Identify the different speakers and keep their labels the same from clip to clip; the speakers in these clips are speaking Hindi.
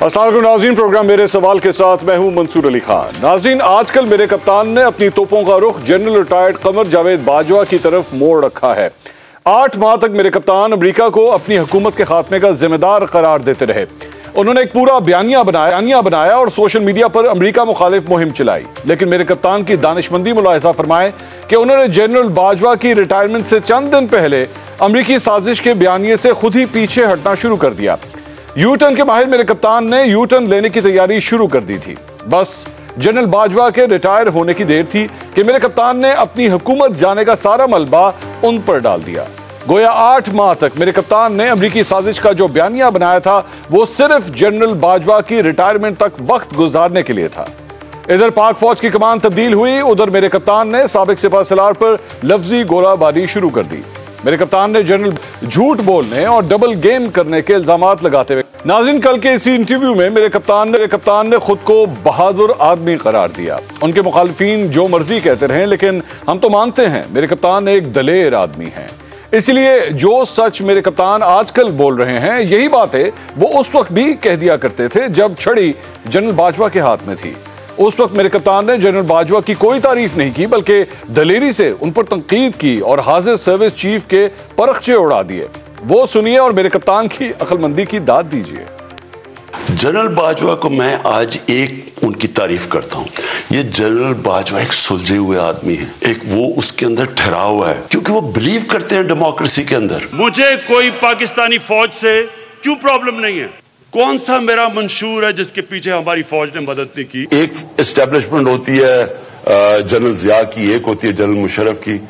Speaker 1: अस्सलाम वालेकुम नाज़रीन, प्रोग्राम मेरे सवाल के साथ मैं हूं मंसूर अली खान। नाज़रीन, आजकल मेरे कप्तान ने अपनी तोपों का रुख जनरल रिटायर्ड कमर जावेद बाजवा की तरफ मोड़ रखा है। 8 माह तक मेरे कप्तान अमेरिका को अपनी हुकूमत के खात्मे का जिम्मेदार करार देते रहे। उन्होंने एक पूरा बयानिया बनाया और सोशल मीडिया पर अमेरिका मुखालिफ मुहिम चलाई। लेकिन मेरे कप्तान की दानिशमंदी मुलाहिजा फरमाए कि उन्होंने जनरल बाजवा की रिटायरमेंट से चंद दिन पहले अमेरिकी साजिश के बयानिए से खुद ही पीछे हटना शुरू कर दिया। यू टर्न के माहिर मेरे कप्तान ने यू टर्न लेने की तैयारी शुरू कर दी थी। बस जनरल बाजवा के रिटायर होने की देर थी कि मेरे कप्तान ने अपनी हुकूमत जाने का सारा मलबा उन पर डाल दिया। गोया 8 माह तक मेरे कप्तान ने अमेरिकी साजिश का जो बयानिया बनाया था वो सिर्फ जनरल बाजवा की रिटायरमेंट तक वक्त गुजारने के लिए था। इधर पाक फौज की कमान तब्दील हुई, उधर मेरे कप्तान ने साबिक सिपह सलार पर लफ्जी गोलाबारी शुरू कर दी। मेरे कप्तान ने जनरल झूठ बोलने और डबल गेम करने के इल्जामात लगाते हुए नाज़रीन कल के इसी इंटरव्यू में मेरे कप्तान ने खुद को बहादुर आदमी करार दिया। उनके मुखालिफिन जो मर्जी कहते रहे, लेकिन हम तो मानते हैं मेरे कप्तान एक दलेर आदमी हैं। इसलिए जो सच मेरे कप्तान आजकल बोल रहे हैं, यही बातें वो उस वक्त भी कह दिया करते थे जब छड़ी जनरल बाजवा के हाथ में थी। उस वक्त मेरे कप्तान ने जनरल बाजवा की कोई तारीफ नहीं की, बल्कि दलेरी से उन पर तनकीद की और हाजिर सर्विस चीफ के परखचे उड़ा दिए। वो सुनिए और मेरे कप्तान की अक्लमंदी की दाद दीजिए।
Speaker 2: जनरल बाजवा को मैं आज एक उनकी तारीफ करता हूँ। ये जनरल बाजवा एक सुलझे हुए आदमी है, एक वो उसके अंदर ठहराव है, क्योंकि वो बिलीव करते हैं डेमोक्रेसी के अंदर।
Speaker 3: मुझे कोई पाकिस्तानी फौज से क्यों प्रॉब्लम नहीं है? कौन सा मेरा मंशूर है जिसके पीछे हमारी फौज ने मदद नहीं की?
Speaker 4: एक एस्टेब्लिशमेंट होती है जनरल जिया की, एक होती है जनरल मुशर्रफ की,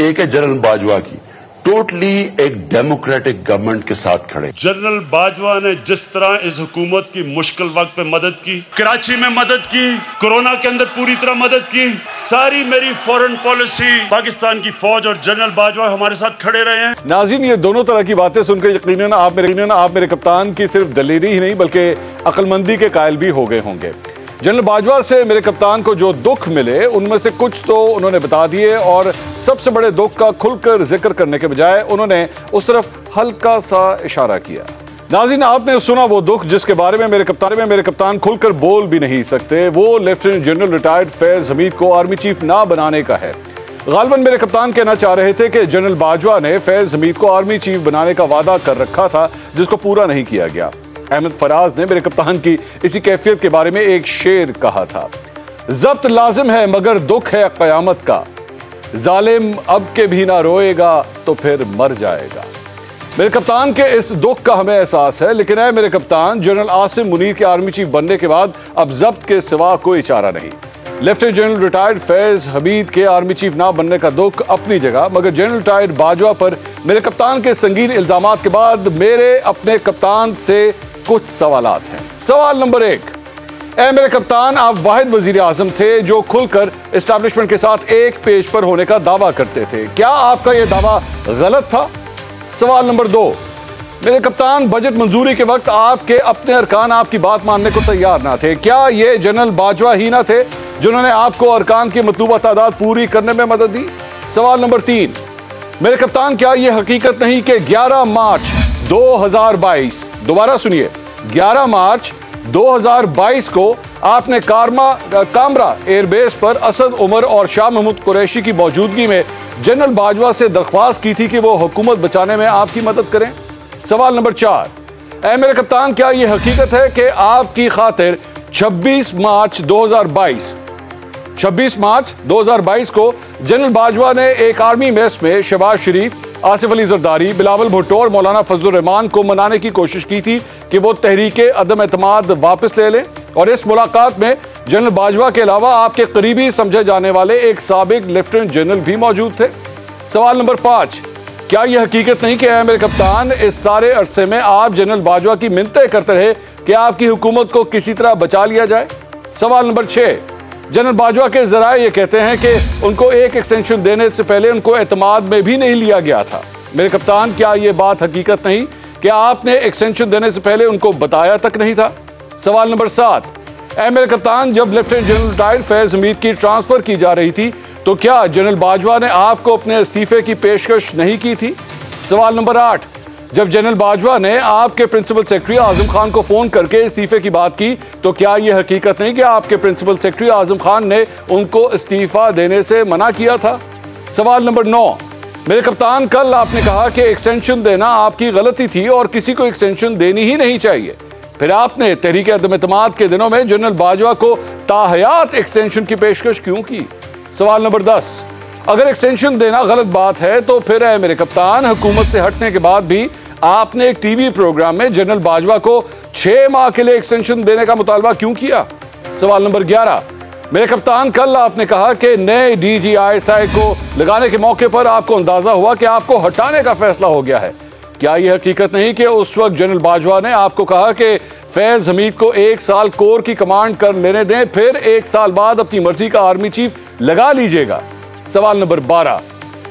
Speaker 4: एक है जनरल बाजवा की। टोटली एक डेमोक्रेटिक गवर्नमेंट के साथ खड़े।
Speaker 3: जनरल बाजवा ने जिस तरह इस हुकूमत की मुश्किल वक्त पे मदद की, कराची में मदद की, कोरोना के अंदर पूरी तरह मदद की, सारी मेरी फॉरेन पॉलिसी, पाकिस्तान की फौज और जनरल बाजवा हमारे साथ खड़े रहे हैं।
Speaker 1: नाज़रीन, ये दोनों तरह की बातें सुनकर यकीनन आप मेरे कप्तान की सिर्फ दलेरी ही नहीं बल्कि अक्लमंदी के कायल भी हो गए होंगे। जनरल बाजवा से मेरे कप्तान को जो दुख मिले उनमें से कुछ तो उन्होंने बता दिए, और सबसे बड़े दुख का खुलकर जिक्र करने के बजाय उन्होंने उस तरफ हल्का सा इशारा किया। नाज़रीन, आपने सुना वो दुख जिसके बारे में मेरे कप्तान खुलकर बोल भी नहीं सकते। वो lieutenant general retired Faiz Hamid को आर्मी चीफ ना बनाने का है। गालिबन मेरे कप्तान कहना चाह रहे थे कि जनरल बाजवा ने फैज हमीद को आर्मी चीफ बनाने का वादा कर रखा था, जिसको पूरा नहीं किया गया। अहमद फराज ने मेरे कप्तान की इसी कैफियत के बारे में एक शेर कहा था, जब्त लाजिम है मगर दुख है कयामत का, जालिम अब के भी ना रोएगा तो फिर मर जाएगा। मेरे कप्तान के इस दुख का हमें एहसास है, लेकिन है मेरे कप्तान, जनरल आसिम मुनीर के आर्मी चीफ बनने के बाद अब जब्त के सिवा कोई चारा नहीं। Lieutenant general retired Faiz Hamid के आर्मी चीफ ना बनने का दुख अपनी जगह, मगर जनरल रिटायर्ड बाजवा पर मेरे कप्तान के संगीन इल्जामात के बाद मेरे अपने कप्तान से कुछ सवालात हैं। सवाल नंबर 1, मेरे कप्तान, आप वाहिद वजीर आजम थे जो खुलकर एस्टैब्लिशमेंट के साथ एक पेज पर होने का दावा करते थे। क्या आपका यह दावा गलत था? सवाल नंबर 2, मेरे कप्तान, बजट मंजूरी के वक्त आपके अपने अरकान आपकी बात मानने को तैयार ना थे। क्या ये जनरल बाजवा ही ना थे जिन्होंने आपको अरकान की मतलूबा तादाद पूरी करने में मदद दी? सवाल नंबर 3, मेरे कप्तान, क्या यह हकीकत नहीं कि 11 मार्च 2022, दोबारा सुनिए, 11 मार्च 2022 को आपने कामरा एयरबेस पर असद उमर और शाह महमूद कुरैशी की मौजूदगी में जनरल बाजवा से दरख्वास्त की थी कि वो हुकूमत बचाने में आपकी मदद करें? सवाल नंबर 4, मेरे कप्तान, क्या यह हकीकत है कि आपकी खातिर 26 मार्च 2022 को जनरल बाजवा ने एक आर्मी मेस में शहबाज शरीफ, आसिफ अली जरदारी, बिलावल भुट्टो और मौलाना फजलुर रहमान को मनाने की कोशिश की थी कि वो तहरीके अदम एतमाद वापस ले लें, और इस मुलाकात में जनरल बाजवा के अलावा आपके करीबी समझे जाने वाले एक साबिक लेफ्टिनेंट जनरल भी मौजूद थे? सवाल नंबर 5, क्या यह हकीकत नहीं कि मेरे कप्तान, इस सारे अरसे में आप जनरल बाजवा की मिन्नतें करते रहे कि आपकी हुकूमत को किसी तरह बचा लिया जाए? सवाल नंबर 6, जनरल बाजवा के जराए ये कहते हैं कि उनको एक एक्सटेंशन देने से पहले उनको एतमाद में भी नहीं लिया गया था। मेरे कप्तान, क्या ये बात हकीकत नहीं कि आपने एक्सटेंशन देने से पहले उनको बताया तक नहीं था? सवाल नंबर 7, मेरे कप्तान, जब lieutenant general retired Faiz Hamid की ट्रांसफर की जा रही थी तो क्या जनरल बाजवा ने आपको अपने इस्तीफे की पेशकश नहीं की थी? सवाल नंबर 8, जब जनरल बाजवा ने आपके प्रिंसिपल सेक्रेटरी आजम खान को फोन करके इस्तीफे की बात की तो क्या यह हकीकत नहीं कि आपके प्रिंसिपल सेक्रेटरी आजम खान ने उनको इस्तीफा देने से मना किया था? सवाल नंबर 9, मेरे कप्तान, कल आपने कहा कि एक्सटेंशन देना आपकी गलती थी और किसी को एक्सटेंशन देनी ही नहीं चाहिए। फिर आपने तहरीक अदम एतमाद के दिनों में जनरल बाजवा को ताहयात एक्सटेंशन की पेशकश क्यों की? सवाल नंबर 10, अगर एक्सटेंशन देना गलत बात है तो फिर मेरे कप्तान, हुकूमत से हटने के बाद भी आपने एक टीवी प्रोग्राम में जनरल बाजवा को 6 माह के लिए एक्सटेंशन देने का मुतालबा क्यों किया? सवाल नंबर 11, मेरे कप्तान, कल आपने कहा कि नए DGI को लगाने के मौके पर आपको अंदाजा हुआ कि आपको हटाने का फैसला हो गया है। क्या यह हकीकत नहीं कि उस वक्त जनरल बाजवा ने आपको कहा कि फैज हमीद को 1 साल कोर की कमांड कर लेने दें, फिर 1 साल बाद अपनी मर्जी का आर्मी चीफ लगा लीजिएगा? सवाल नंबर 12,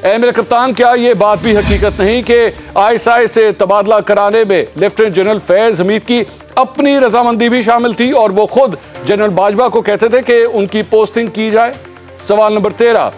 Speaker 1: मेरे कप्तान, क्या यह बात भी हकीकत नहीं कि ISI से तबादला कराने में लेफ्टिनेंट जनरल फैज हमीद की अपनी रजामंदी भी शामिल थी और वो खुद जनरल बाजवा को कहते थे कि उनकी पोस्टिंग की जाए? सवाल नंबर 13,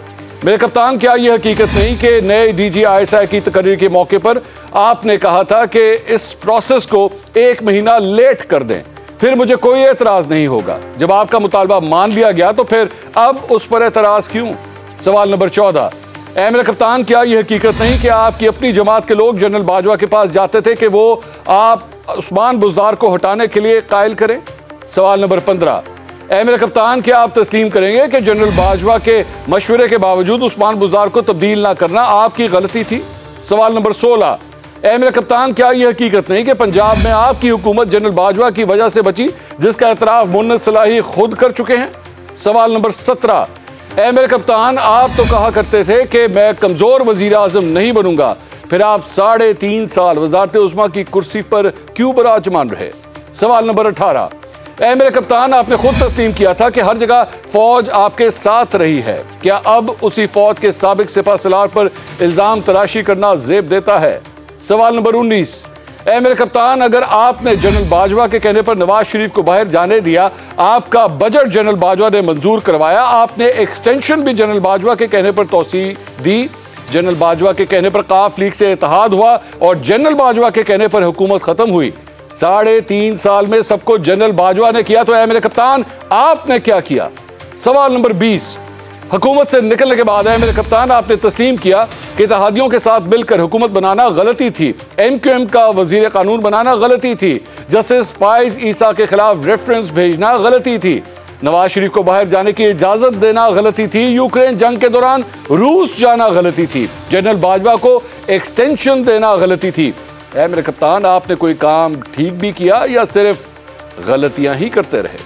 Speaker 1: मेरे कप्तान, क्या यह हकीकत नहीं कि नए DGI की तकरीर के मौके पर आपने कहा था कि इस प्रोसेस को 1 महीना लेट कर दें, फिर मुझे कोई एतराज नहीं होगा। जब आपका मुतालबा मान लिया गया तो फिर अब उस पर एतराज क्यों? सवाल नंबर 14, मेरे कप्तान, क्या यह हकीकत नहीं कि आपकी अपनी जमात के लोग जनरल बाजवा के पास जाते थे कि वो आप उस्मान बुज़दार को हटाने के लिए कायल करें? सवाल नंबर 15, मेरे कप्तान, क्या आप तस्लीम करेंगे कि जनरल बाजवा के मशवरे के बावजूद उस्मान बुज़दार को तब्दील ना करना आपकी गलती थी? सवाल नंबर 16, मेरे कप्तान, क्या यह हकीकत नहीं कि पंजाब में आपकी हुकूमत जनरल बाजवा की वजह से बची, जिसका एतराफ मुन्नत सलाही खुद कर चुके हैं? सवाल नंबर 17, मेरे कप्तान, आप तो कहा करते थे कि मैं कमजोर वजीर आजम नहीं बनूंगा, फिर आप 3.5 साल वजारत उस्मा की कुर्सी पर क्यों बराजमान रहे? सवाल नंबर 18, मेरे कप्तान, आपने खुद तस्लीम किया था कि हर जगह फौज आपके साथ रही है, क्या अब उसी फौज के साबिक सिपहसालार पर इल्जाम तराशी करना जेब देता है? सवाल नंबर 19, मेरे कप्तान, अगर आपने जनरल बाजवा के कहने पर नवाज शरीफ को बाहर जाने दिया, आपका बजट जनरल बाजवा ने मंजूर करवाया, आपने एक्सटेंशन भी जनरल बाजवा के कहने पर तोसी दी, जनरल बाजवा के कहने पर काफ लीग से इत्तेहाद हुआ और जनरल बाजवा के कहने पर हुकूमत खत्म हुई, 3.5 साल में सब कुछ जनरल बाजवा ने किया, तो मेरे कप्तान आपने क्या किया? सवाल नंबर 20, हुकूमत से निकलने के बाद मेरे कप्तान, आपने तस्लीम किया कि इत्तेहादियों के साथ मिलकर हुकूमत बनाना गलती थी, MQM का वजीर कानून बनाना गलती थी, जस्टिस फाइज ईसा के खिलाफ रेफरेंस भेजना गलती थी, नवाज शरीफ को बाहर जाने की इजाजत देना गलती थी, यूक्रेन जंग के दौरान रूस जाना गलती थी, जनरल बाजवा को एक्सटेंशन देना गलती थी। मेरे कप्तान, आपने कोई काम ठीक भी किया या सिर्फ गलतियां ही करते रहे?